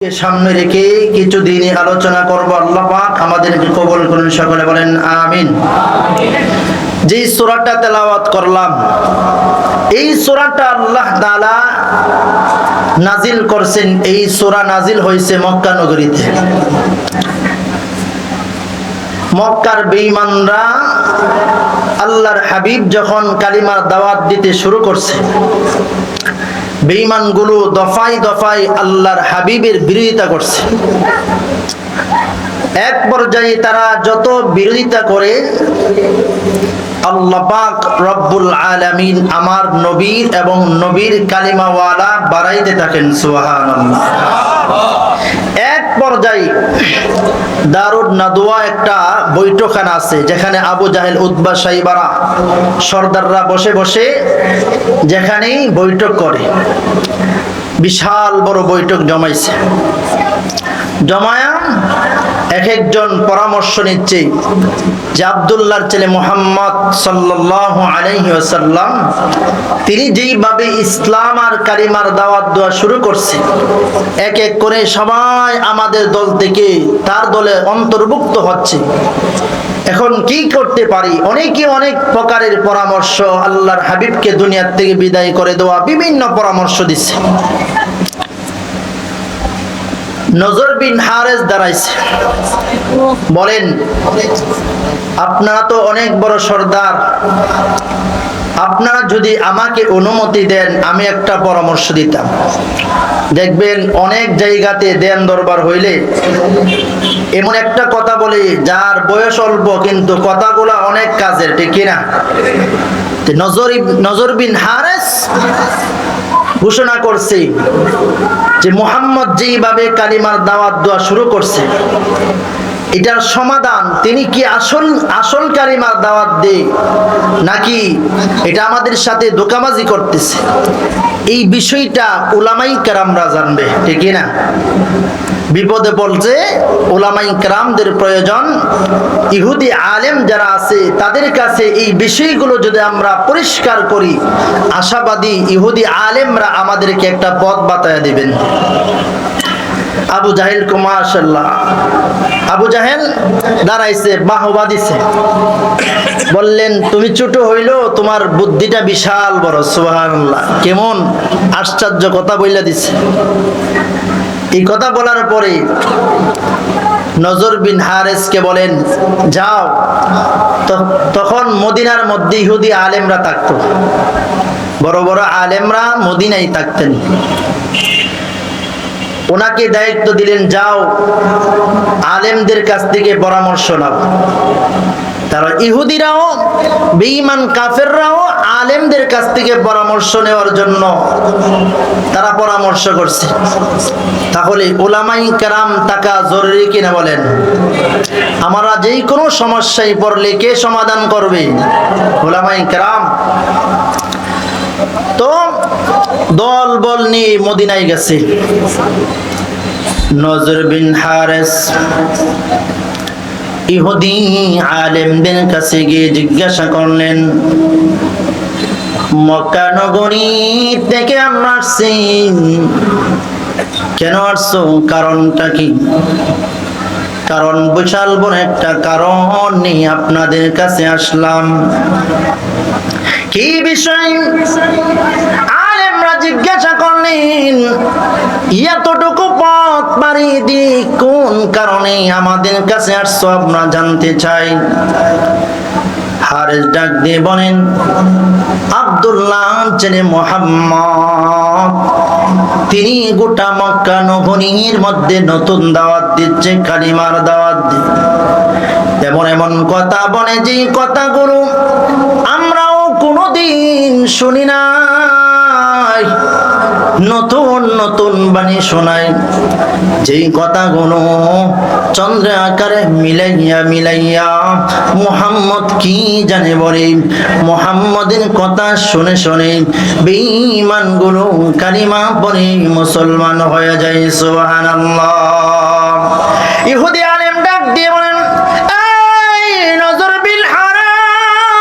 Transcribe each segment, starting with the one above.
সামনে রেখে কিছু দিনই আলোচনা করব। আল্লাহ পাক আমাদেরকে কবুল করুন, সকলে বলেন আমিন। যে সূরাটা তেলাওয়াত করলাম, এই সূরাটা আল্লাহ তাআলা নাজিল করছেন। এই সূরা নাজিল হয়েছে মক্কা নগরীতে। মক্কার বেঈমানরা আল্লাহর হাবিব যখন কালিমার দাওয়াত দিতে শুরু করছে, বেঈমানগুলো দফায় দফায় আল্লাহর হাবিবের বিরোধিতা করছে। এক পর্যায়ে তারা যত বিরোধিতা করে, আল্লাহ পাক রব্বুল আলামিন আমার নবীর এবং নবীর কালিমাওয়ালা বাড়াইতে থাকেন, সুবহানাল্লাহ। এক পর্যায়ে দারুন নাদওয়া একটা বৈঠকখানা আছে, যেখানে আবু জাহেল, উতবা, সাইবারা সর্দাররা বসে বসে যেখানেই বৈঠক করে। বিশাল বড় বৈঠক জমাইছে। জমায়া এক একজন পরামর্শ নিচ্ছে যে আব্দুল্লাহর ছেলে মুহাম্মদ সাল্লাল্লাহু আলাইহি ওয়াসাল্লাম তিনি যেইভাবে ইসলাম আর কালিমার দাওয়াত দেওয়া শুরু করছে, এক এক করে সবাই আমাদের দল থেকে তার দলে অন্তর্ভুক্ত হচ্ছে। এখন কি করতে পারি? অনেকে অনেক প্রকারের পরামর্শ, আল্লাহর হাবিবকে দুনিয়ার থেকে বিদায় করে দেওয়া, বিভিন্ন পরামর্শ দিচ্ছে। নজর বিন হারেস দাঁড়াইছে, বলেন আপনারা তো অনেক বড় সর্দার, আপনারা যদি আমাকে অনুমতি দেন আমি একটা পরামর্শ দিতাম। দেখবেন অনেক জায়গাতে দেন দরবার হইলে এমন একটা কথা বলে যার বয়স অল্প কিন্তু কথাগুলা অনেক কাজের, ঠিক কিনা? নজর বিন হারেস ঘোষণা করছে যে মুহাম্মদ যেইভাবে কালিমার দাওয়াত দেওয়া শুরু করছে, এটার সমাধান তিনি কি আসল কালিমার দাওয়াত দেয় নাকি এটা আমাদের সাথে ধোঁকাবাজি করতেছে, এই বিষয়টা উলামায়ে কেরামরা জানবে, ঠিক না? বিপদে বলছে উলামায়ে কেরামদের প্রয়োজন। ইহুদি আলেম যারা আছে তাদের কাছে এই বিষয়গুলো যদি আমরা পরিষ্কার করি, আশাবাদী ইহুদি আলেমরা আমাদেরকে একটা পথ বাতায়া দিবেন। আবু জাহেল কো মাশাআল্লাহ, আবু জাহেল দাঁড়াইছে, বাহবা দিছে, বললেন তুমি ছোট হইলো তোমার বুদ্ধিটা বিশাল বড়, সুবহানাল্লাহ। কেমন আশ্চর্য কথা বইলা দিছে। এই কথা বলার পরে নজর বিন হারেসকে বলেন যাও। তখন মদিনার মধ্যে ইহুদি আলেমরা থাকতো, বড় বড় আলেমরা মদিনায় থাকতেন। ওনাকে দায়িত্ব দিলেন যাও আলেমদের কাছ থেকে পরামর্শ নাও। তারা ইহুদিরাও বেঈমান কাফেররাও আলেমদের কাছ থেকে পরামর্শ নেওয়ার জন্য তারা পরামর্শ করছে। তাহলে উলামায়ে কেরাম থাকা জরুরি কিনা বলেন? আমরা যেই কোনো সমস্যায় পড়লে কে সমাধান করবে? উলামায়ে কেরাম। তো দল বল নিয়ে মদিনায় গেছে। নজর বিন হারেস ইহুদি আলেমদের কাছে গিয়ে জিজ্ঞাসা করলেন, মক্কা নগরী থেকে আমরা আসছি, কেন আসছো? কারণটা কি? কারণ বিশাল বড় একটা কারণ নিয়ে আপনাদের কাছে আসলাম। কি বিষয়? আলেমরা জিজ্ঞাসা করলেন, এতটুকু পথ পাড়ি দিয়ে কোন কারণে আমাদের কাছে আসছো আমরা জানতে চাই। হারেস ডাক দিয়ে বলেন, আব্দুল্লাহ ছেলে মুহাম্মদ তিনি গোটা মক্কা নগরীর মধ্যে নতুন দাওয়াত দিচ্ছে, কালিমার দাওয়াত দিচ্ছে। এমন এমন কথা বলে যে কথাগুলো আমরাও কোনোদিন শুনি নাই, নতুন নতুন বাণী শোনায়। যেই কথাগুলো চন্দ্র আকারে মিলাইয়া মিলাইয়া মুহাম্মদ কি জানে বলে, মুহাম্মদের কথা শুনে শুনে বেঈমানগুলো কালিমা পড়ে মুসলমান হয়ে যায়, সুবহানাল্লাহ। ইহুদি আলেম ডাক দিয়ে বলেন, এই নজর বিন হারেস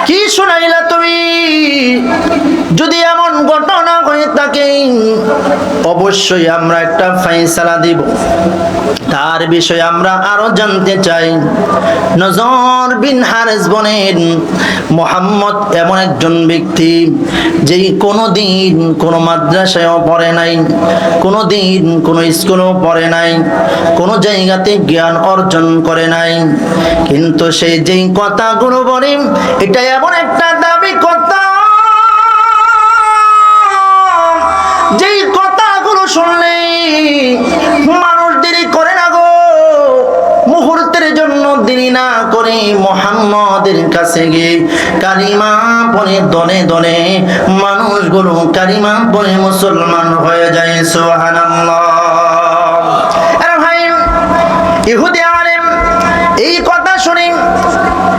কি শুনাইলা তুমি? যদি এমন ঘটনা হয়ে থাকে অবশ্যই আমরা একটা ফায়সালা দিব। তার বিষয়ে আমরা আরো জানতে চাই। নজর বিন হারিস বলেন, মুহাম্মদ এমন একজন ব্যক্তি যেই কোনোদিন কোনো মাদ্রাসায়ও পড়ে নাই, কোনোদিন কোনো স্কুলেও পড়ে নাই, কোনো জায়গাতে জ্ঞান অর্জন করে নাই, কিন্তু সেই যেই কথাগুলো বলে এটা এমন একটা দাবি কথা, যেই কথাগুলো শুনলে মানুষ দেরি করে না গো, মুহূর্তের জন্য দেরি না করে মুহাম্মদের কাছে গিয়ে কালিমা পড়ে দলে দলে মানুষগুলো কালিমা পড়ে মুসলমান হয়ে যায়। সুবহানাল্লাহ। আরে ভাই, ইহুদি আলেম এই কথা শুনে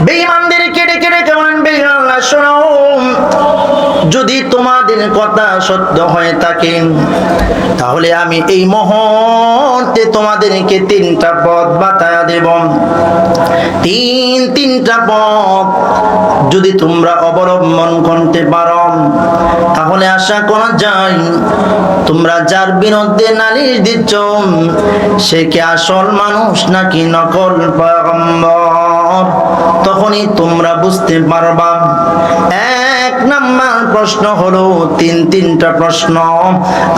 বেঈমানদেরকে ডেকে ডেকে বলেন, বেঈমানরা শোনো, যদি তোমাদের কথা সত্য হয়ে থাকে তাহলে আমি এই মুহূর্তে তোমাদেরকে তিনটা পথ বাতায়া দেব। তিনটা পথ যদি তোমরা অবলম্বন করতে পারো তাহলে আশা করা যায় তোমরা যার বিরুদ্ধে নালিশ দিচ্ছ সে কি আসল মানুষ নাকি নকল পয়গম্বর, তখনই তোমরা বুঝতে পারবা। এক নাম্বার প্রশ্ন হলো, তিনটা প্রশ্ন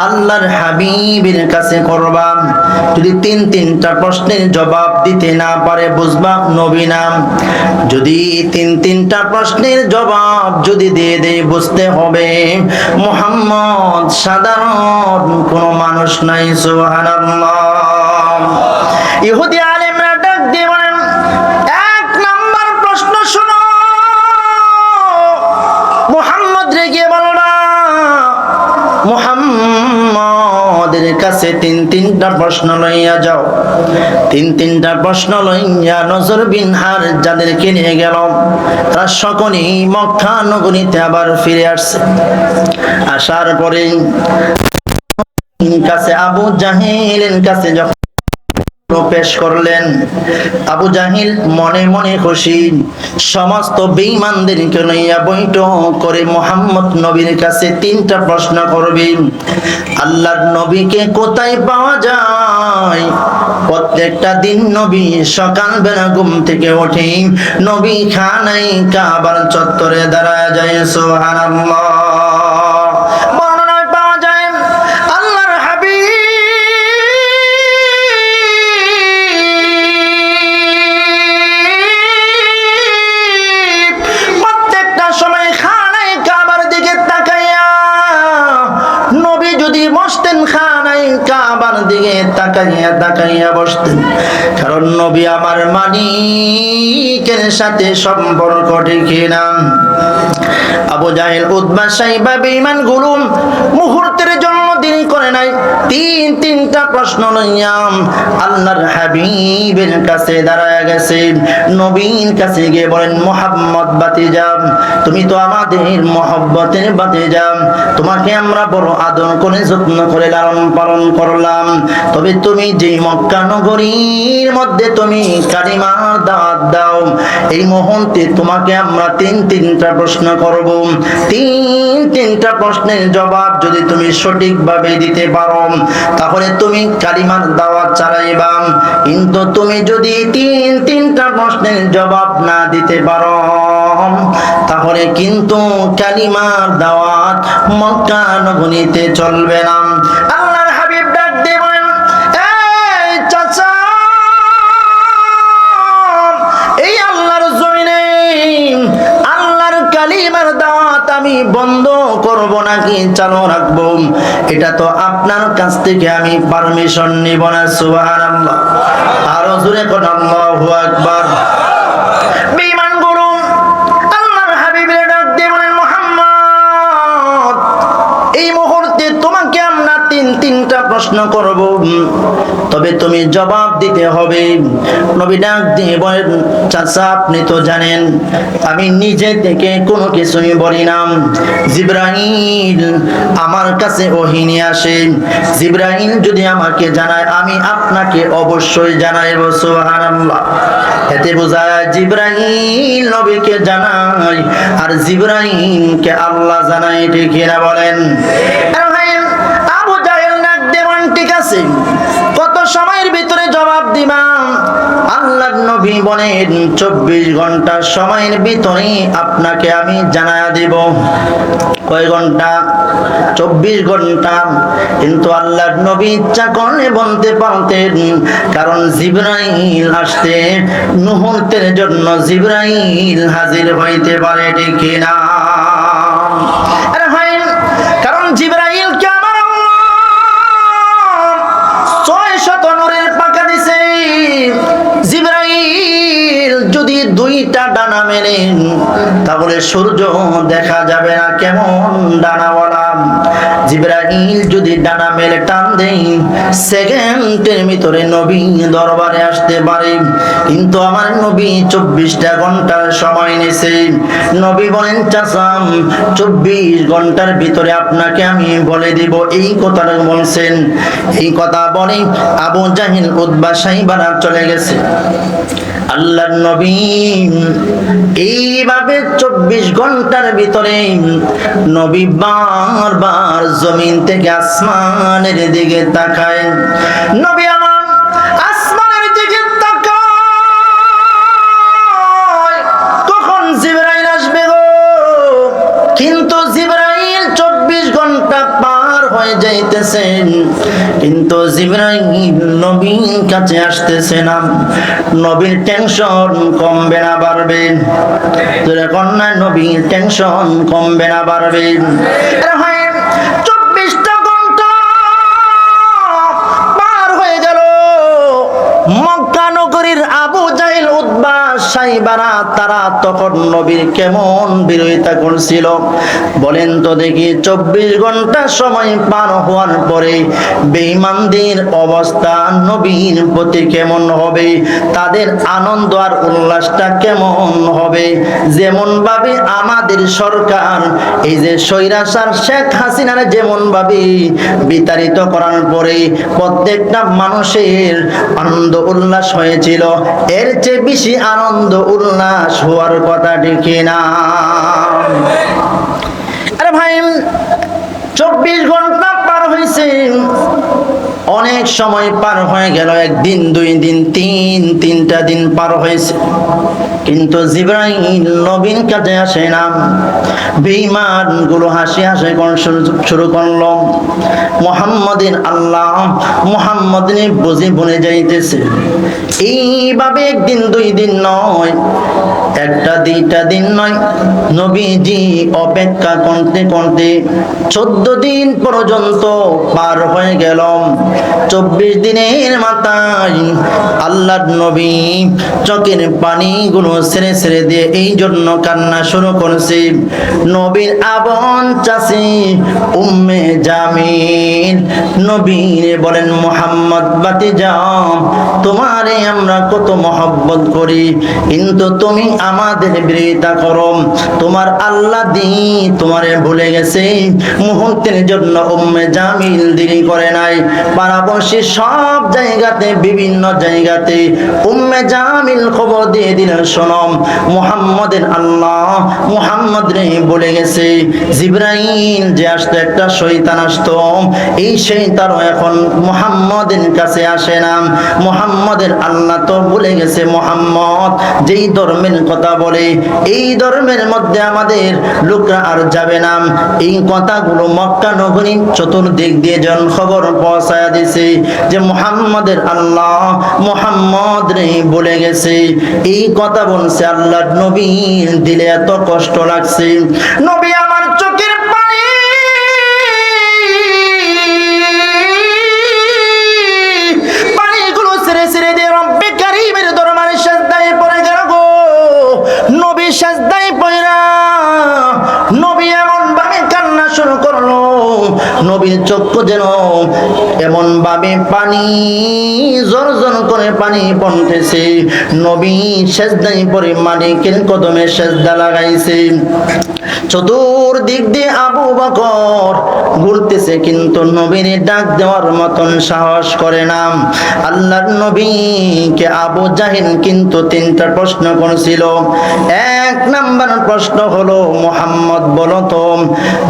আল্লাহর হাবিবের কাছে করবা। যদি তিনটা প্রশ্নের জবাব দিতে না পারে বুঝবা নবী না। যদি তিনটা প্রশ্নের জবাব যদি দিয়ে দেয় বুঝতে হবে মুহাম্মদ সাধারণ কোনো মানুষ নাই। সুবহানাল্লাহ। ইহুদি আলেমরা ডাক দিয়ে বলেন, এক নাম্বার প্রশ্ন শোনো, মুহাম্মদ রে গিয়ে বলবা মুহাম্মদের কাছে তিনটা প্রশ্ন লইয়া যাও। তিনটা প্রশ্ন লইয়া নজর বিন হারিস যাদেরকে নিয়ে গেল তারা সকলেই মক্কা নগরীতে আবার ফিরে আসছে। আসার পরে কাছে আবু জাহেলের কাছে যখন পেশ করলেন, আবু জাহিল মনে মনে খুশি, সমস্ত বেঈমানদেরকে লইয়া বৈঠক করে মুহাম্মদ নবীর কাছে তিনটা প্রশ্ন করবে। আল্লাহর নবীকে কোথায় পাওয়া যায়? প্রত্যেকটা দিন নবী সকালবেলা ঘুম থেকে উঠে নবী খানায় কাবার চত্বরে দাঁড়ায় যায়। সুবহানাল্লাহ। বর্ণনায় পাওয়া যায় আল্লাহর হাবিব প্রত্যেকটা সময় খানায় কাবার দিকে তাকাইয়া, নবী যদি বসতেন খানায় কাবার দিকে তাকাইয়া বসতেন, কারণ নবী আমার মালিকের সাথে সম্পর্ক ঠিক না। আবু জাহেল, উতবা, সাইবা বেঈমানগুলো মুহূর্তের জন্য দেরি করে নাই, তিনটা প্রশ্ন লইয়া আল্লাহর হাবিবের কাছে দাঁড়ায় গেছে। নবীর কাছে গিয়ে বলেন, মুহাম্মদ বাতিজা, তুমি তো আমাদের মহব্বতের বাতিজা, তোমাকে আমরা বড় আদর করে যত্ন করে লালন পালন করলাম, তবে তুমি যে মক্কা নগরীর মধ্যে তুমি কালিমার দাওয়াত দাও, এই মুহূর্তে তোমাকে আমরা তিনটা প্রশ্ন করব। তিনটা প্রশ্নের জবাব যদি তুমি সঠিকভাবে দিতে পারো তাহলে তুমি কালিমার দাওয়াত চালাইবা, কিন্তু তুমি যদি তিনটা প্রশ্নের জবাব না দিতে পারো তাহলে কিন্তু কালিমার দাওয়াত মক্কা নগরীতে চলবে না। আল্লাহর হাবিব ডাক দিয়ে বলেন, এই চাচা, এই আল্লাহর জমিনে আল্লাহর কালিমার দাওয়াত আমি বন্ধ করব নাকি চালু রাখবো, এটা তো আপনার কাছ থেকে আমি পারমিশন নিব না। সুবহানাল্লাহ। আরো জোরে কোন আল্লাহু আকবার। বেঈমান গুরু আল্লাহর হাবিবের ডাক দিয়ে বলেন, মুহাম্মদ এই মুহূর্তে তোমাকে আমরা তিনটা প্রশ্ন করব, তবে তুমি জবাব দিতে হবে। নবী ডাক দিয়ে বলেন, চাচা আপনি তো জানেন আমি নিজে থেকে কোনো কিছুই বলি না, জিবরাইল আমার কাছে ওহী নিয়ে আসে, জিবরাইল যদি আমাকে জানায় আমি আপনাকে অবশ্যই জানাইব। সুবহানাল্লাহ। এতে বোঝা যায় জিবরাইল নবীকে জানায় আর জিবরাইলকে আল্লাহ জানায়, ঠিক কিনা বলেন? আবু জাহেল ডাক দিয়ে বলেন 24 ঘন্টা সময়ের ভিতরে আপনাকে আমি জানায়া দিব। কয় ঘন্টা? 24 ঘন্টা। কিন্তু আল্লাহর নবী ইচ্ছা করলে বলতে পারতেন, কারণ জিবরাইল আসতে মুহূর্তের জন্য জিবরাইল হাজির হইতে পারে, ঠিক কিনা? আরে ভাই, কারণ জিবরাইল কে আমার আল্লাহ 600 নূরের পাকা দিছে। জিবরাইল যদি 2টা ডানা মেলেন তাহলে সূর্য দেখা যাবে না, কেমন ডানাওয়ালা। জিবরাইল যদি ডানা মেলে টান দেই সেকেন্ডের ভিতরে নবী দরবারে আসতে পারে। কিন্তু আমার নবী 24টা ঘন্টার সময় নিয়েছে। নবী বলেন, চাচা 24 ঘন্টার ভিতরে আপনাকে আমি বলে দিব। এই কথাটা বলছেন। এই কথা বলে আবু জাহিল, উতবা, সাইবারা চলে গেছে। আল্লাহর নবী এইভাবে 24 ঘন্টার ভিতরে নবী বারবার জমিন থেকে আসমানের দিকে তাকায়। নবী আমার আসমানের দিকে তাকায়, তখন জিবরাইল আসবে গো। কিন্তু জিবরাইল 24 ঘন্টা পার হয়ে যাইতেছেন, কিন্তু জিবরাইল নবীর কাছে আসতেছে না। নবীর টেনশন কমবে না বাড়বে? যখন না নবীর টেনশন কমবে না বাড়বে? 24টা ঘন্টা পার হয়ে গেল। মক্কা নগরীর আবু জাহিল, উতবা, সাইবারা তারা তখন নবীর কেমন বিরোধিতা করছিল বলেন তো দেখি। 24 ঘন্টা সময় পার হওয়ার পরে বেঈমানদের অবস্থা নবীর প্রতি কেমন হবে? তাদের আনন্দ আর উল্লাসটা কেমন হবে? যেমন ভাবে আমাদের সরকার এই যে স্বৈরাচার শেখ হাসিনার যেমন ভাবে বিতাড়িত করার পরে প্রত্যেকটা মানুষের আনন্দ উল্লাস হয়েছিল, এর চেয়ে বেশি আনন্দ উল্লাস হওয়ার কথা, ঠিক না? আরে ভাই, 24 ঘন্টা পার হয়েছে, অনেক সময় পার হয়ে গেল। 1 দিন, 2 দিন, 3টা দিন পার হয়েছে, কিন্তু জিবরাইল নবীর কাছে আসে না। বেঈমান গুলো হাসি হাসি শুরু করলো। মুহাম্মাদিন আল্লাহ মুহাম্মদ নে বুঝে বনে যাইতেছে। এইভাবে 1 দিন 2 দিন নয়, 1টা 2টা দিন নয়, নবীজি অপেক্ষা করতে করতে 14 দিন পর্যন্ত পার হয়ে গেল। 24 দিনের মাথায় আল্লাহর নবী চোখের পানিগুলো ছেড়ে ছেড়ে দিয়ে এই জন্য কান্না শুরু করেছে। নবীর আপন চাচি উম্মে জামিল নবীরে বলেন, মুহাম্মদ ভাতিজা, তোমারে আমরা কত মহব্বত করি, কিন্তু তুমি আমাদের বিরোধিতা করো। তোমার আল্লাহ তোমারে ভুলে গেছে। মুহূর্তের জন্য উম্মে জামিল দেরি করে নাই। পাড়াপড়শি সব জায়গাতে, বিভিন্ন জায়গাতে উম্মে জামিল খবর দিয়ে দিলেন, শোনো মুহাম্মদের আল্লাহ মুহাম্মদ রে বলে গেছে জিবরাইল যে আসতো, একটা শয়তান আসতো, এই শয়তানও এখন মুহাম্মদের কাছে আসে না। মুহাম্মদের আল্লাহ তো বলে গেছে মুহাম্মদ যেই ধর্মের কথা বলে এই ধর্মের মধ্যে আমাদের লোকরা আর যাবে না। এই কথাগুলো মক্কা নগরী চতুর্দিক দিয়ে জন খবর পৌঁছায়া দিছে যে মুহাম্মদের আল্লাহ মুহাম্মদ রে বলে গেছে। এই কথা বলছে আল্লাহর নবীর দিলে এত কষ্ট লাগছে। নবী আমার চোখের পানি পানিগুলো ছেড়ে ছেড়ে দিয়ে রব্বে কারীমের দরবারে সিজদায় পড়ে গেল গো। নবী সিজদায় পড়া নবী এমন ভাবে কান্না শুরু করলো, নবীর চক্ষু যেন এমন ভাবে পানি জর্জর করে পানি পড়তেছে। নবী সিজদায় পড়ে মালিকের কদমে সিজদা লাগাইছে। চতুর্দিক দিয়ে আবু বকর ঘুরতেছে, কিন্তু নবীর ডাক দেওয়ার মতন সাহস করে না। আল্লাহর নবীকে আবু জাহিল কিন্তু 3টা প্রশ্ন করেছিল। 1 নাম্বার প্রশ্ন হলো, মুহাম্মদ বলো তো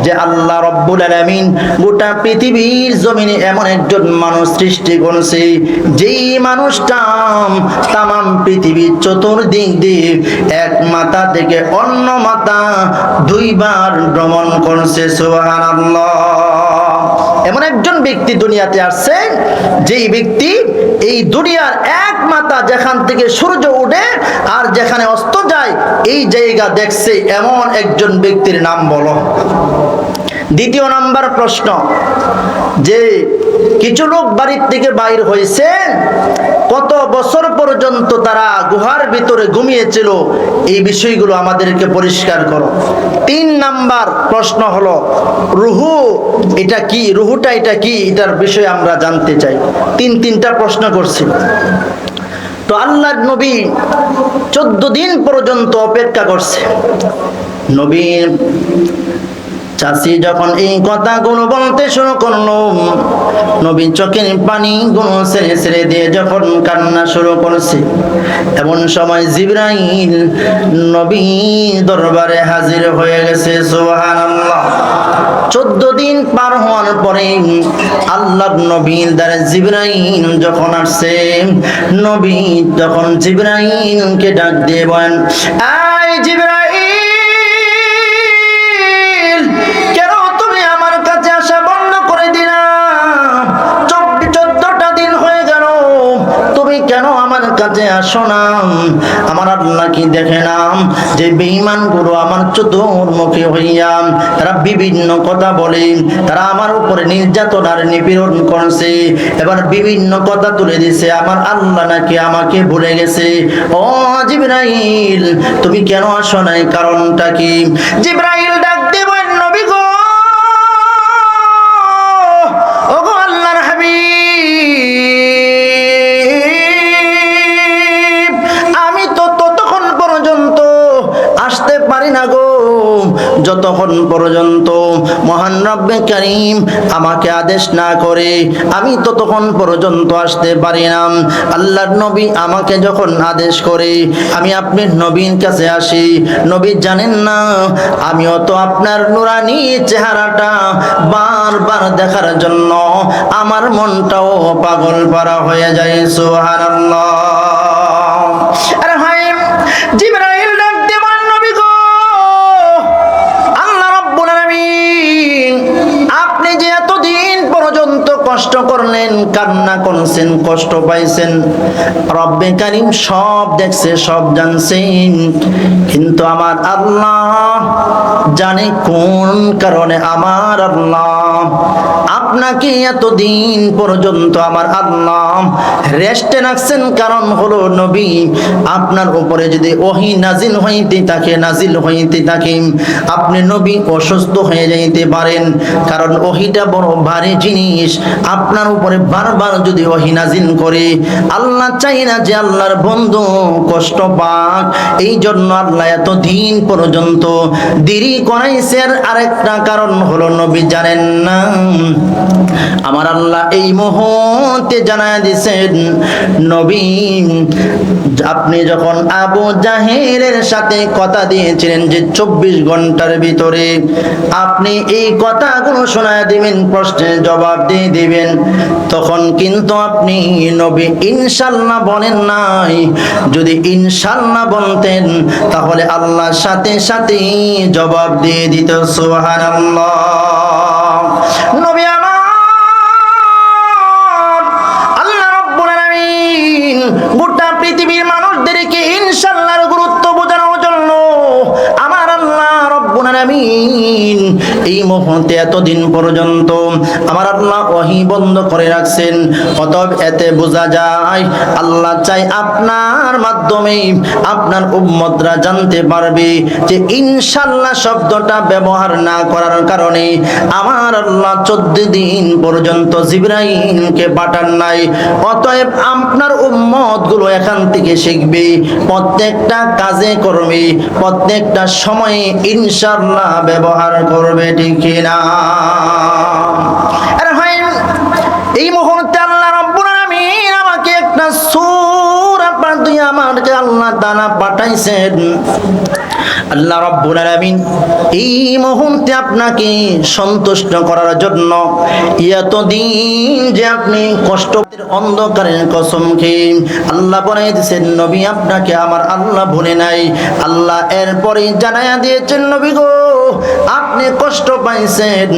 যে আল্লাহ রব্বুল আলামিন গোটা পৃথিবীর জমিনে এমন এক একজন মানুষ সৃষ্টি করেছে, যেই মানুষটা তামাম পৃথিবীর চতুর্দিক দিয়ে এক মাথা থেকে অন্য মাথা দুইবার ভ্রমণ করছে। সুবহানাল্লাহ। এমন একজন ব্যক্তি দুনিয়াতে আসছে, যেই ব্যক্তি এই দুনিয়ার এক মাথা যেখান থেকে সূর্য ওঠে আর যেখানে অস্ত যায় এই জায়গা দেখছে, এমন একজন ব্যক্তির নাম বলো। দ্বিতীয় নাম্বার প্রশ্ন, যে কিছু লোক বাড়ির থেকে বাইর হয়েছে, কত বছর পর্যন্ত তারা গুহার ভিতরে ঘুমিয়েছিল, এই বিষয়গুলো আমাদেরকে পরিষ্কার করো। তিন নাম্বার প্রশ্ন হলো রুহু এটা কি, রুহুটা এটা কি, এটার বিষয়ে আমরা জানতে চাই। তিনটা প্রশ্ন করছি। তো আল্লাহর নবী 14 দিন পর্যন্ত অপেক্ষা করছে। নবীর চাচি যখন এই কথাগুলো বলতে শুরু করলো, নবী চোখের পানিগুলো ছেড়ে ছেড়ে দিয়ে যখন কান্না শুরু করছে, এমন সময় জিবরাইল নবী দরবারে হাজির হয়ে গেছে। সুবহানাল্লাহ। 14 দিন পার হওয়ার পরে আল্লাহর নবীর দ্বারে জিবরাইল যখন আসছে, নবী যখন জিবরাইলকে ডাক দিয়ে বলেন, এই জিবরাইল, কাছে আসো না। আমার আল্লাহ কি দেখে না যে বেঈমান গুলো আমার চতুর্মুখী হইয়া তারা বিভিন্ন কথা বলে, তারা আমার উপরে নির্যাতন আর নিপীড়ন করছে, এবার বিভিন্ন কথা তুলে দিছে, আমার আল্লাহ নাকি আমাকে ভুলে গেছে। ও জিবরাইল, তুমি কেন আসো নাই, কারণটা কি? জিবরাইল ডাক দিয়ে বলেন, নবী গো, ওগো আল্লাহর হাবিব, আসতে পারি না গো, যতক্ষণ পর্যন্ত মহান রব্বে কারীম আমাকে আদেশ না করে আমি ততক্ষণ পর্যন্ত আসতে পারি না। আল্লাহর নবী আমাকে যখন আদেশ করে আমি আপনার নবীর কাছে আসি। নবী জানেন না আমিও তো আপনার নুরানি চেহারাটা বারবার দেখার জন্য আমার মনটাও পাগল পারা হয়ে যায়। সুবহানাল্লাহ। আরে ভাই, জিবরাইল ডাক দিয়ে বলেন, নবী গো, আল্লাহ রাব্বুল আলামিন আপনি যে এতদিন পর্যন্ত কষ্ট করলেন, কান্না করছেন, কষ্ট পাইছেন, রব্বে কারীম সব দেখছে, সব জানছেন, কিন্তু আমার আল্লাহ জানে কোন কারণে আমার আল্লাহ আপনাকে এতদিন পর্যন্ত আমার আল্লাহ রেস্টে রাখছেন। কারণ হলো নবী, আপনার উপরে যদি ওহী নাজিল হইতে থাকে আপনি নবী অসুস্থ হয়ে যাইতে পারেন, কারণ ওহীটা বড় ভারী জিনিস। আপনার উপরে বারবার যদি ওহী নাজিল করে, আল্লাহ চাই না যে আল্লাহর বন্ধু কষ্ট পাক, এই জন্য আল্লাহ এতদিন পর্যন্ত দেরি করাইছে। আরেকটা কারণ হলো নবী জানেন না আমার আল্লাহ এই মুহূর্তে জানায় দিয়েছেন, নবী আপনি যখন আবু জাহেলের সাথে কথা দিয়েছিলেন যে 24 ঘন্টার ভিতরে আপনি এই কথাগুলো শোনায় দিবেন, প্রশ্নের জবাব দিয়ে দিবেন, তখন কিন্তু আপনি নবী ইনশাআল্লাহ বলেন নাই। যদি ইনশাআল্লাহ বলতেন তাহলে আল্লাহ সাথে সাথে জবাব দিয়ে দিত। সুবহানাল্লাহ। নবী আমার আল্লাহ রাব্বুল আলামিন গোটা পৃথিবীর মানুষদেরকে ইনশাআল্লাহর গুরুত্ব বোঝানোর জন্য আমার আল্লাহ রাব্বুল আলামিন এই মুহূর্তে এতদিন পর্যন্ত আমার আল্লাহ ওহী বন্ধ করে রাখছেন। অতএব এতে বোঝা যায় আল্লাহ চাই আপনার মাধ্যমে আপনার উম্মতরা জানতে পারবে যে ইনশাআল্লাহ শব্দটা ব্যবহার না করার কারণে আমার আল্লাহ 14 দিন পর্যন্ত জিবরাইলকে পাঠান নাই। অতএব আপনার উম্মতগুলো এখান থেকে শিখবে, প্রত্যেকটা কাজে করবে, প্রত্যেকটা সময়ে ইনশাআল্লাহ ব্যবহার করবে, ঠিক না? আরে ভাই, এই মুহূর্তে আল্লাহ রাব্বুল আলামিন আমাকে একটা সূরা পাঠ দিয়ে আমাকে আল্লাহ তাআলা পাঠাইছেন। আল্লাহ রাব্বুল আলামিন এই মুহূর্তে আপনাকে সন্তুষ্ট করার জন্য এতদিন যে আপনি কষ্টের অন্ধকারের কসম খেয়ে আল্লাহ বলে দিয়েছেন নবী আপনাকে আমার আল্লাহ ভুলে নাই। আল্লাহ এরপরে জানায়া দিয়েছেন নবী গো আপনি কষ্ট পাইছেন,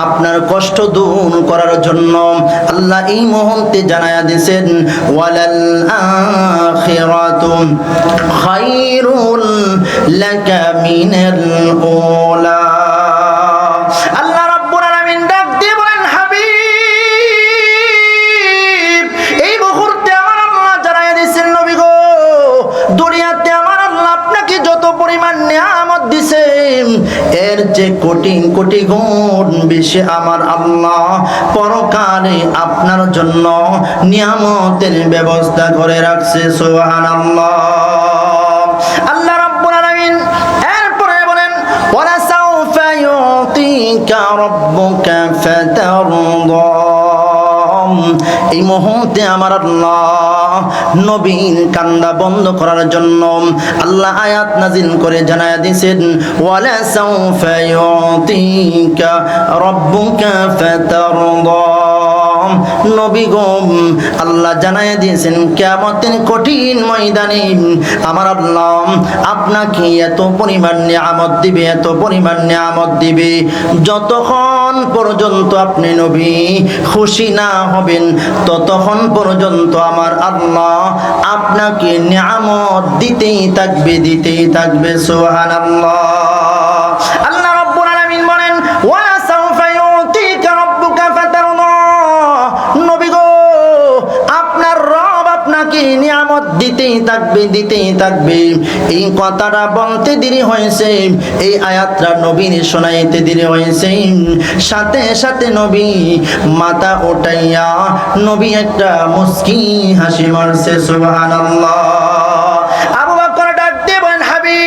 আপনার কষ্ট দূর করার জন্য আল্লাহ এই মুহূর্তে জানায়া দিয়েছেন ওয়ালাল আখিরাতু খায়রুল লাকা মিনাল উলা। আল্লাহ রাব্বুল আলামিন ডাক দিয়ে বলেন হাবিব এই মুহূর্তে আমার আল্লাহ জানায়া দিয়েছেন নবী গো দুনিয়াতে আমার আল্লাহ আপনাকে যত পরিমাণ নিয়ামত দিয়েছেন এর যে কোটি কোটি গুণ বেশি আমার আল্লাহ পরকালে আপনার জন্য নিয়ামতের ব্যবস্থা করে রাখছে। সুবহানাল্লাহ। আল্লাহ রাব্বুল আলামিন এরপরে বলেন ওয়ালা সাউফা ইউতিকা রাব্বুকা ফাতারদা। এই মুহূর্তে আমার আল্লাহ নবীর কান্না বন্ধ করার জন্য আল্লাহ আয়াত নাজিল করে জানায়া দিয়েছেন ওয়ালা সাউফা ইউতিকা রাব্বুকা ফাতারদা। নবী গো আল্লাহ জানায়া দিয়েছেন কিয়ামতের কঠিন ময়দানে আমার আল্লাহ আপনাকে এত পরিমাণ নিয়ামত দিবে, এত পরিমাণ নিয়ামত দিবে যতক্ষণ পর্যন্ত আপনি নবী খুশি না হবেন ততক্ষণ পর্যন্ত আমার আল্লাহ আপনাকে নিয়ামত দিতেই থাকবে, দিতেই থাকবে। সুবহানাল্লাহ। আল্লাহ রাব্বুল আলামিন বলেন ওয়ালা সাউফা ইউতিকা রাব্বুকা ফাতারদা। নবী গো আপনার রব আপনাকে নিয়ামত দিতেই থাকবে, দিতেই থাকবে। এই কথাটা বলতে দেরি হয়েছে, এই আয়াতটা নবীর শোনাইতে দেরি হয়েছে, সাথে সাথে নবী মাথা উঠাইয়া নবী একটা মুস্কি হাসি মারছে। সুবহানাল্লাহ। আবু বকর ডাক দিয়ে বলেন হাবিব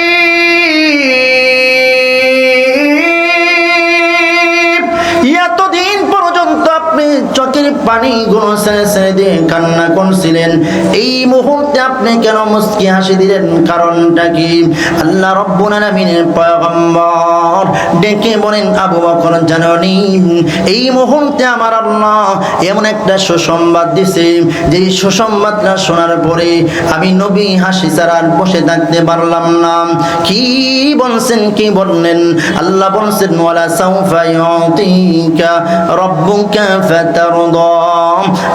এতদিন পর্যন্ত আপনি চোখের পানিগুলো ছেড়ে ছেড়ে দিয়ে কান্না করছিলেন, এই মুহূর্তে আপনি কেন মুস্কি হাসি দিলেন? কারণটা কি? আল্লাহ রাব্বুল আলামিনের পয়গম্বর ডেকে বলেন আবু বকর জানেননি এই মুহূর্তে আমার আল্লাহ এমন একটা সুসংবাদ দিছে যে সুসংবাদটা শোনার পরে আমি নবী হাসি ছাড়া বসে থাকতে পারলাম না। কি বলছেন, কি বললেন? আল্লাহ বলছেন ওয়ালা সাউফা ইউতিকা রাব্বুকা ফাতারদা।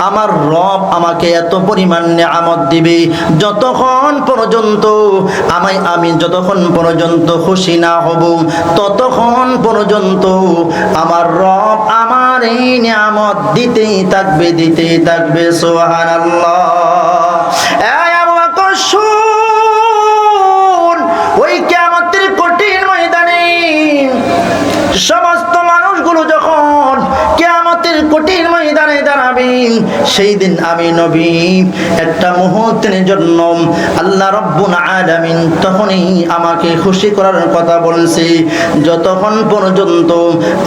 আমার রব আমাকে এত পরিমাণ নিয়ামত দিবে যতক্ষণ পর্যন্ত আমি যতক্ষণ পর্যন্ত খুশি না হব ততক্ষণ পর্যন্ত আমার রব আমার এই নিয়ামত দিতেই থাকবে, দিতেই থাকবে। সুবহানাল্লাহ। এই আবু বকর শুন, ওই কিয়ামতের কঠিন ময়দানে সমস্ত মানুষগুলো যখন কিয়ামতের কঠিন ময়দানে দাঁড়াবে সেই দিন আমি নবী একটা মুহূর্তের জন্য আল্লাহ রাব্বুল আলামিন তখনই আমাকে খুশি করার কথা বলছে যতক্ষণ পর্যন্ত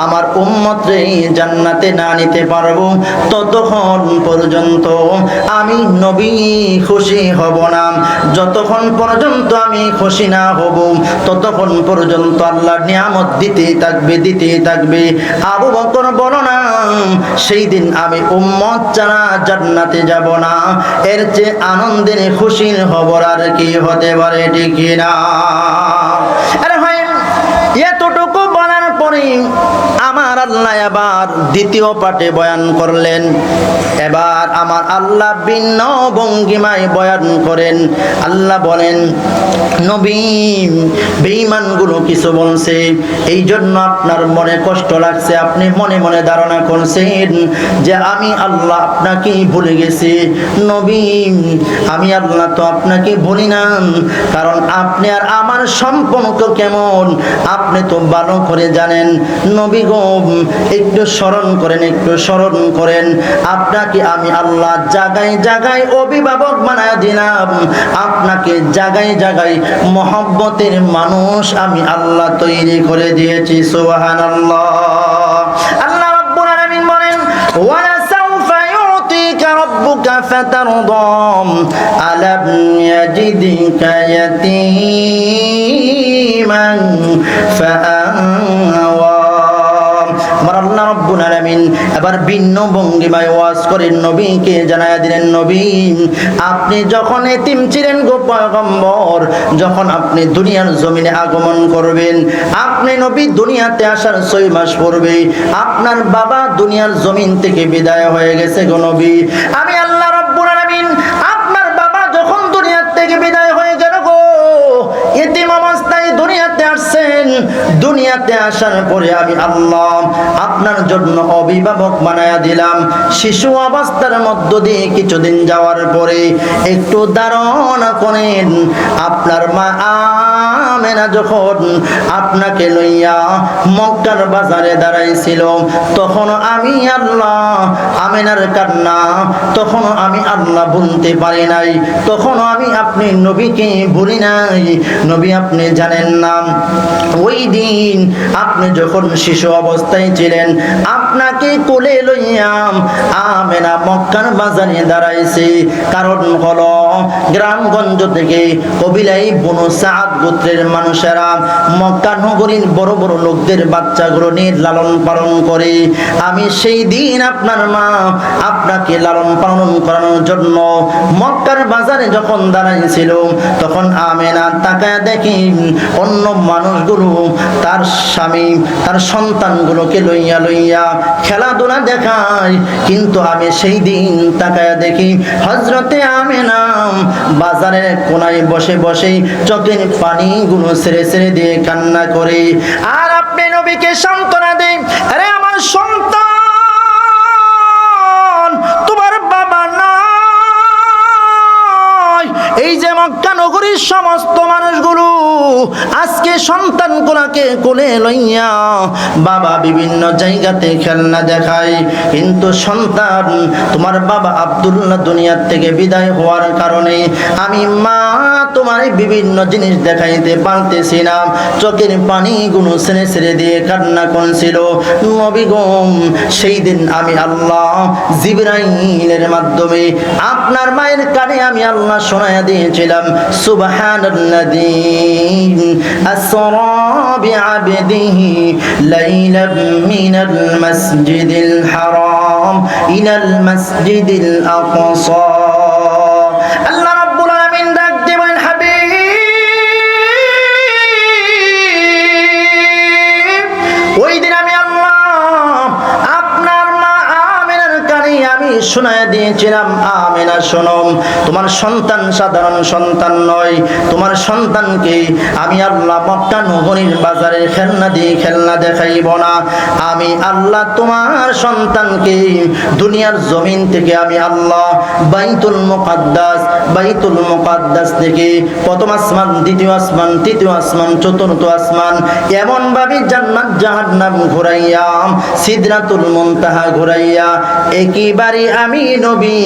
আমার উম্মতরে জান্নাতে না নিতে পারবো ততক্ষণ পর্যন্ত আমি নবী খুশি হব না। যতক্ষণ পর্যন্ত আমি খুশি না হব ততক্ষণ পর্যন্ত আল্লাহ নিয়ামত দিতেই থাকবে, দিতেই থাকবে। আবু বকর বলো না সেই দিন আমি উম্মত ছাড়া জান্নাতে যাব না, এর চেয়ে আনন্দের খুশির খবর আর কি হতে পারে? ঠিক না? আরে ভাই এতটুকু বলার পরে আমার আল্লাহ আবার দ্বিতীয় পাঠে বয়ান করলেন। এবার আমার আল্লাহ ভিন্ন ভঙ্গিমায় বয়ান করেন। আল্লাহ বলেন নবী বেঈমানগুলো কিছু বলছে এই জন্য আপনার মনে কষ্ট লাগছে, আপনি মনে মনে ধারণা করছেন যে আমি আল্লাহ আপনাকে ভুলে গেছি। নবী আমি আল্লাহ তো আপনাকে ভুলি না, কারণ আপনি আর আমার সম্পর্ক কেমন আপনি তো ভালো করে জানেন। নবী গো একটু স্মরণ করেন, একটু স্মরণ করেন। আপনাকে আমি আল্লাহ জায়গায় জায়গায় অভিভাবক বানায় দিলাম, আপনাকে জায়গায় জায়গায় মহব্বতের মানুষ আমি আল্লাহ তৈরি করে দিয়েছি। সুবহানাল্লাহ। আল্লাহ রাব্বুল আলামিন বলেন ওয়ালা সাউফা ইউতিকা রাব্বুকা ফাতারদাম আলাম ইয়াজিদকা ইয়াতীমান ফাআওয়া। আমার আল্লাহ রাব্বুল আলামিন এবার ভিন্ন ভঙ্গিমায় ওয়াজ করেন, নবীকে জানায়া দিলেন, নবী আপনি যখন এতিম ছিলেন গো পয়গম্বর, যখন আপনি দুনিয়ার জমিনে আগমন করবেন, আপনি নবী দুনিয়াতে আসার 6 মাস পূর্বে আপনার বাবা দুনিয়ার জমিন থেকে বিদায় হয়ে গেছে গো নবী। আমি আল্লাহ রাব্বুল আলামিন আপনার বাবা যখন দুনিয়া থেকে বিদায় হয়ে গেল গো, এতিম অবস্থায় দুনিয়াতে আসছেন, দুনিয়াতে আসার পরে আমি আল্লাহ আপনার জন্য অভিভাবক বানায়া দিলাম। শিশু অবস্থার মধ্য দিয়ে কিছুদিন যাওয়ার পরে একটু ধারণা করেন, আপনার মা আমেনা যখন আপনাকে লইয়া মক্কার বাজারে দাঁড়াইছিল, তখন আমি আল্লাহ আমেনার কান্না তখন আমি আল্লাহ ভুলতে পারি নাই, তখন আমি আপনি নবীকে ভুলি নাই। নবী আপনি জানেন না, ওই দিন আপনি যখন শিশু অবস্থায় ছিলেন, আপনাকে কোলে লইয়া আমেনা মক্কার বাজারে দাঁড়াইছে। কারণ হলো গ্রামগঞ্জ থেকে কবিলাই বনু সাদ গোত্রের মানুষেরা মক্কা নগরীর বড় বড় লোকদের বাচ্চাগুলো নিয়ে লালন পালন করে। আমি সেই দিন আপনার মা আপনাকে লালন পালন করানোর জন্য মক্কার বাজারে যখন দাঁড়াইছিল, তখন আমেনা তাকায় দেখি অন্য মানুষগুলো তার স্বামী তার সন্তানগুলোকে লইয়া লইয়া খেলাধুলা দেখায়, কিন্তু আমি সেই দিন তাকায় দেখি হযরতে আমেনা বাজারের কোনায় বসে বসে চোখের পানিগুলো ছেড়ে ছেড়ে দিয়ে কান্না করে। আর আপনি নবীকে সান্ত্বনা দেন, আরে আমার সন্তান, তোমার বাবা নাই। এই যে মক্কা নগরীর সমস্ত মানুষগুলো আজকে সন্তানগুলোকে কোলে লইয়া বাবা বিভিন্ন জায়গাতে খেলনা দেখায়, কিন্তু সন্তান তোমার বাবা আব্দুল্লাহ দুনিয়ার থেকে বিদায় হওয়ার কারণে আমি মা তোমার বিভিন্ন জিনিস দেখাইতে পারতেছি না। চোখের পানিগুলো ছেড়ে ছেড়ে দিয়ে কান্না করছিল। নবী গো, সেই দিন আমি আল্লাহ জিবরাইলের মাধ্যমে আপনার মায়ের কানে আমি আল্লাহ শোনায়া দিয়েছিলাম, সুবহানাল্লাযী আসরা বিআবদিহি লাইলাম মিনাল মাসজিদিল হারাম ইলাল মাসজিদিল আকসা। আল্লাহ রাব্বুল আলামিন ডাক দিয়ে বলেন, হাবিব ওই দিন আমি আল্লাহ আপনার মা আমেনার কানে আমি শোনায়া দিয়েছিলাম, আমেনা শোনো, তোমার সন্তান সাধারণ সন্তান নয়, তোমার সন্তানকে আমি আল্লাহ মক্কা নগরীর বাজারে খেলনা দিয়ে খেলনা দেখাইব না। আমি আল্লাহ তোমার সন্তানকে দুনিয়ার জমিন থেকে আমি আল্লাহ বাইতুল মুকাদ্দাস থেকে প্রথম আসমান, দ্বিতীয় আসমান, তৃতীয় আসমান, চতুর্থ আসমান, এমন ভাবে জান্নাত জাহান্নাম ঘুরাইয়া সিদরাতুল মুনতাহা ঘুরাইয়া একেবারে আমি নবী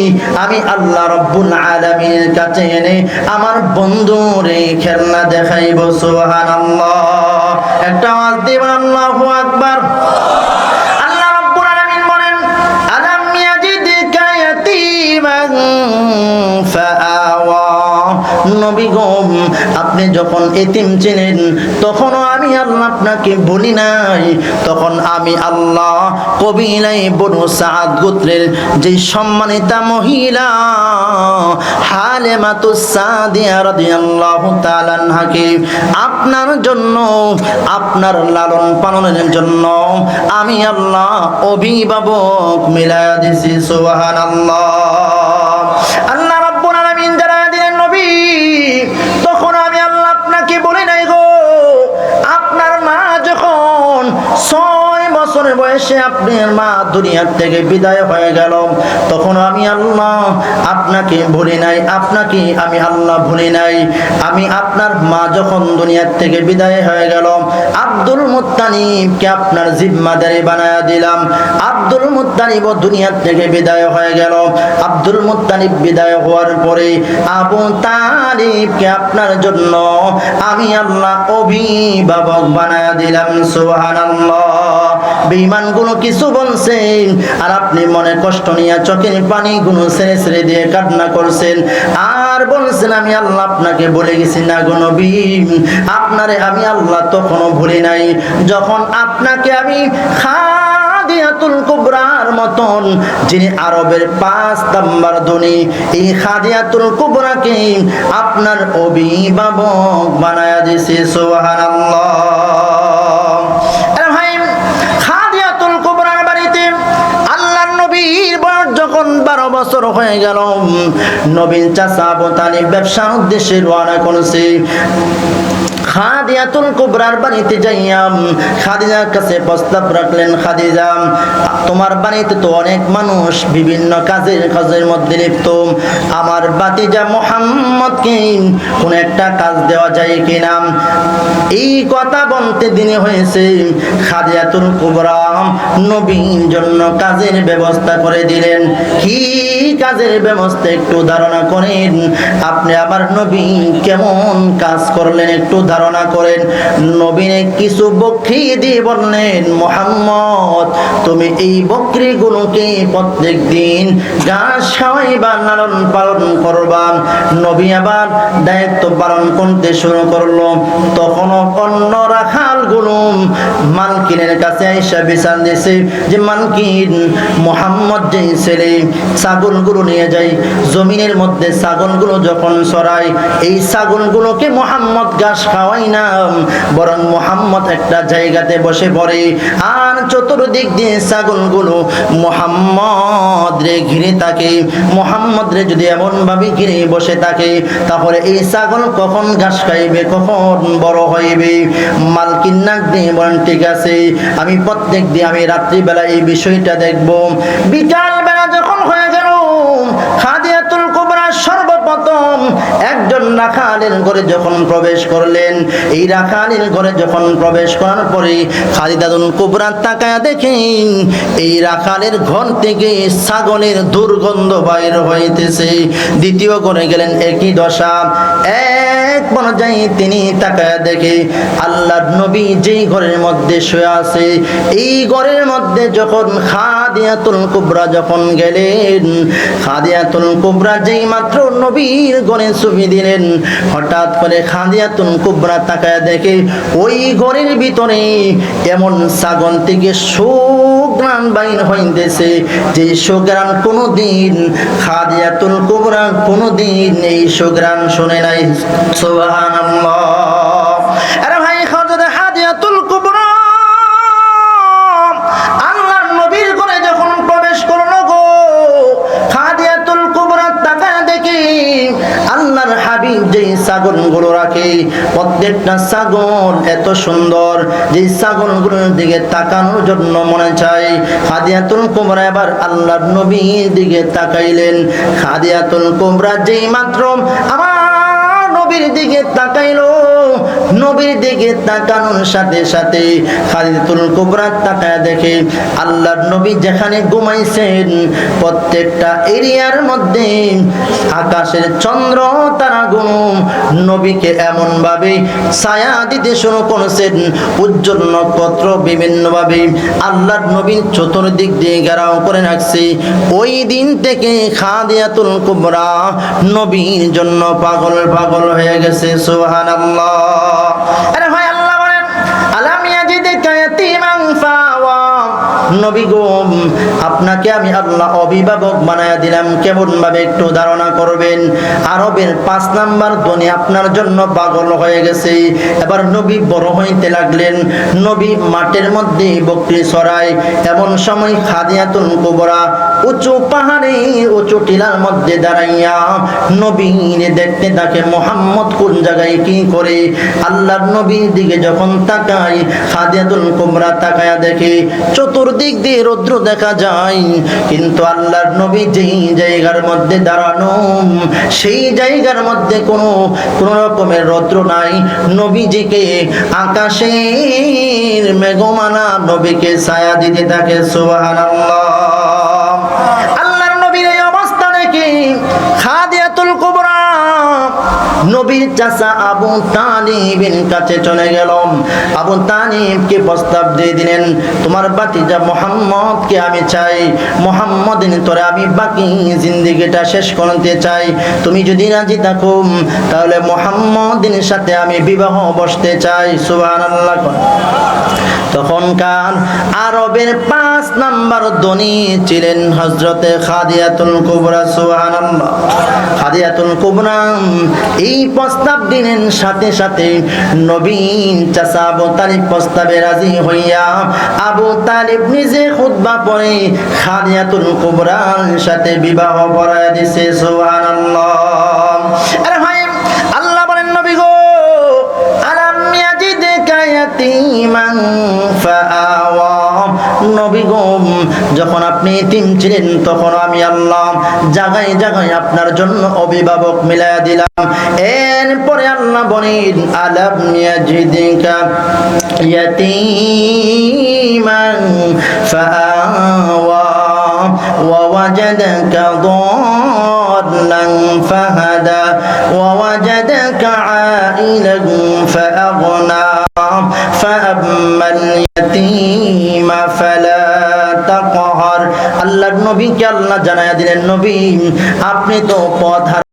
আমি আল্লাহ রব্বুল আলামিনের কাছে এনে আমার বন্ধুরে খেলনা দেখাইব। সুবহানাল্লাহ, একটা আওয়াজ দিবেন আল্লাহু আকবার। আল্লাহ রব্বুল আলামিন বলেন, আলাম ইয়াজিদকা ইয়াতীমান ফাআওয়া। নবী গো, আপনি যখন এতিম ছিলেন তখনও আমি আল্লাহ আপনাকে বলি নাই। তখন আমি আল্লাহ কবিলায় বনু সাদ গোত্রের যে সম্মানিতা মহিলা হালেমাতুস সাদিয়া রাদিয়াল্লাহু তাআলা আনহাকে আপনার জন্য, আপনার লালন পালনের জন্য আমি আল্লাহ অভিভাবক মিলায়া দিছি। সুবহানাল্লাহ। আল্লাহ রাব্বুল আলামিন জানায়া দিলেন, নবী তখন আমি আল্লাহ আপনাকে বলি নাই গো, আপনার মা যখন 6 বছর বয়সে আপনার মা দুনিয়ার থেকে বিদায় হয়ে গেল, তখন আমি আল্লাহ আপনাকে ভুলি নাই, আপনাকে আমি আল্লাহ ভুলি নাই। আমি আপনার মা যখন দুনিয়ার থেকে বিদায় হয়ে গেল, আব্দুল মুত্তালিবকে আপনার জিম্মাদারি বানায়া দিলাম। আব্দুল মুত্তালিব দুনিয়ার থেকে বিদায় হয়ে গেল। আব্দুল মুত্তালিব বিদায় হওয়ার পরে আবু তালিবকে আপনার জন্য আমি আল্লাহ অভিভাবক বানায়া দিলাম। সুবহানাল্লাহ। বেঈমানগুলো কিছু বলছে আর আপনি মনে কষ্ট নিয়ে চোখের পানিগুলো ছেড়ে ছেড়ে দিয়ে কান্না করছেন আর বলছেন আমি আল্লাহ আপনাকে বলে গেছি না গো নবী, আপনারে আমি আল্লাহ তখনও ভুলি নাই যখন আপনাকে আমি খাদিয়াতুল কুবরার মতন, যিনি আরবের 5 নাম্বার ধনী, এই খাদিয়াতুল কুবরাকে আপনার অভিভাবক বানায়া দিয়েছে। সুবহানাল্লাহ। আরে ভাই, খাদিয়াতুল কুবরার বাড়িতে আল্লাহর নবীর বয়স যখন 12 বছর হয়ে গেল, নবীর চাচা আবু তালিব ব্যবসার উদ্দেশ্যে রওনা করেছে। খাদিয়াতুল কুবরার বাড়িতে যাইয়াম খাদিজার কাছে প্রস্তাব রাখলেন, খাদিজা তোমার বাড়িতে তো অনেক মানুষ বিভিন্ন কাজের মধ্যে লিপ্ত, আমার ভাতিজা মুহাম্মদকে কোন একটা কাজ দেওয়া যায় কিনা। এই কথা বলতে দিনে হয়েছে খাদিজাতুল কুবরা নবীর জন্য কাজের ব্যবস্থা করে দিলেন। কি কাজের ব্যবস্থা একটু ধারণা করেন, আপনি আবার নবী কেমন কাজ করলেন একটু ধারণা করেন। নবীনে কিছু বকরি দিয়ে বললেন, মুহাম্মদ তুমি এই বকরিগুলোকে প্রত্যেক দিন ঘাস খাওয়াইবা, লালন পালন করবা। নবী আবার দায়িত্ব পালন করতে শুরু করলো। তখন অন্য রাখালগুলো মালকিনের কাছে আইসা বিচার দিয়েছে যে মালকিন, মুহাম্মদ যে ছেলে ছাগলগুলো নিয়ে যায় জমিনের মধ্যে, ছাগলগুলো যখন চড়ায় এই ছাগলগুলোকে মুহাম্মদ ঘাস খাওয়াই না, বরং মুহাম্মদ একটা জায়গাতে বসে পড়ে আর চতুর্দিক দিয়ে ছাগলগুলো মুহাম্মদ রে ঘিরে থাকে। মুহাম্মদ রে যদি এমন ভাবে ঘিরে বসে থাকে তাহলে এই ছাগল কখন ঘাস খাইবে, কখন বড় হইবে। মালকিন নাক দিয়ে বলেন ঠিক আছে, আমি প্রত্যেক দিন আমি রাত্রিবেলা এই বিষয়টা দেখব। বিকাল বেলা যখন হয়ে গেল, খাদিজাতুল কুবরা সর্বপ্রথম একজন রাখালের ঘরে যখন প্রবেশ করলেন, এই রাখালের ঘরে যখন প্রবেশ করার পরে খাদিজাতুল কুবরা তাকায়া দেখেন এই রাখালের ঘর থেকে ছাগলের দুর্গন্ধ বাইর হইতেছে। দ্বিতীয় ঘরে গেলেন, একই দশা। এক পর্যায়ে তিনি তাকায়া দেখে আল্লাহর নবী যেই ঘরের মধ্যে শুয়ে আছে, এই ঘরের মধ্যে যখন খাদিজাতুল কুবরা যখন গেলেন, খাদিজাতুল কুবরা যেই মাত্র নবীর ঘরে ছবি দিলেন, হঠাৎ করে খাদিজাতুল কুবরা তাকায়া দেখে ওই ঘরের ভিতরে এমন ছাগল থেকে সুঘ্রাণ বাইর হইতেছে যে সুঘ্রাণ কোনোদিন খাদিজাতুল কুবরা কোনোদিন এই সুঘ্রাণ শুনে নাই। সুবহানাল্লাহ। আরে ভাই, খাদিজাতুল কুবরা আল্লাহর নবীর ঘরে যখন প্রবেশ করলো গো, খাদিজাতুল কুবরা তাকায়া দেখি আল্লাহর হাবিব যেই ছাগলগুলো রাখে প্রত্যেকটা ছাগল এত সুন্দর যে ছাগলগুলোর দিকে তাকানোর জন্য মনে চায়। খাদিজাতুল কুবরা এবার আল্লাহর নবীর দিকে তাকাইলেন। খাদিজাতুল কুবরা যেই মাত্র আমার নবীর দিকে তাকাইলো, নবীর দিকে তাকানোর সাথে সাথে খাদিজাতুল কুবরা তাকায়া দেখে আল্লাহর নবী যেখানে ঘুমাইছেন প্রত্যেকটা এরিয়ার মধ্যে আকাশের চন্দ্র তারাগুলো নবীকে এমন ভাবে ছায়া দিতে শুরু করেছেন, উজ্জ্বল নক্ষত্র বিভিন্ন ভাবে আল্লাহর নবীর চতুর্দিক দিয়ে ঘেরাও করে রাখছে। ওই দিন থেকে খাদিজাতুল কুবরা নবীর জন্য পাগল পাগল হয়ে গেছে। সুবহানাল্লাহ। আরে ভাই, আল্লাহ বলেন আলাম ইয়াজিদকা ইয়াতীমান ফাওয়া, নবী গো আপনাকে আমি আল্লাহ অভিভাবক বানায়া দিলাম কেমন ভাবে একটু ধারণা করবেন। আরবের 5 নাম্বার ধনী আপনার জন্য পাগল হয়ে গেছে। এবার নবী বড় হইতে লাগলেন, নবী মাঠের মধ্যে বকরি চড়ায়। এমন সময় খাদিজাতুল কুবরা উঁচু পাহাড়ে উঁচু টিলার মধ্যে দাঁড়াইয়া নবীর দেখতে থাকে মুহাম্মদ কোন জায়গায় কি করে। আল্লাহর নবীর দিকে যখন তাকায় খাদিজাতুল কুবরা তাকায়া দেখে চতুর্দিক দিয়ে রৌদ্র দেখা যায়, কিন্তু আল্লাহর নবী যেই জায়গার মধ্যে দাঁড়ানো সেই জায়গার মধ্যে কোনো রকমের রৌদ্র নাই। নবীজিকে আকাশের মেঘমালা নবীকে ছায়া দিতে থাকে। সুবহানাল্লাহ। আল্লাহর নবীর এই অবস্থা দেখে খাদিজাতুল কুবরা নবীর চাচা আবু তালিবের কাছে চলে গেল। আবু তালিবকে প্রস্তাব দিয়ে দিলেন, তোমার ভাতিজা মুহাম্মদকে আমি চাই, মুহাম্মদিন তোরে আমি বাকি জিন্দেগিটা শেষ করতে চাই। তুমি যদি রাজি থাকো তাহলে মুহাম্মদিনের সাথে আমি বিবাহ বসতে চাই। সুবহানাল্লাহ। তখনকার আরবের 5 নাম্বার ধনী ছিলেন হযরতে খাদিজাতুল কুবরা। সুবহানাল্লাহ। খাদিজাতুল কুবরা এই প্রস্তাব দিলেন, সাথে সাথে নবীন চাচা আবু তালিব প্রস্তাবে রাজি হইয়া আবু তালিব নিজে খুতবা পড়ে খাদিজাতুল কুবরার সাথে বিবাহ পড়ায় দিয়েছে। সুবহানাল্লাহ। আরে ভাই, আল্লাহ বলেন নবী গো, আলাম ইয়াজিদকা ইয়াতীমান ফাআওয়া। নবী গো, যখন আপনি এতিম ছিলেন তখন আমি আল্লাহ জায়গায় জায়গায় আপনার জন্য অভিভাবক মিলায়া দিলাম। এরপরে আল্লাহ বলেন, আলাম ইয়াজিদকা ইয়াতীমান ফাআওয়া ওয়া ওয়াজাদাকা ضالا فهدى ووجدك عائلا فأغنى فأما اليتيم فلا تقهر। আল্লাহর নবীকে আল্লাহ জানায়া দিলেন, নবী আপনি তো পথ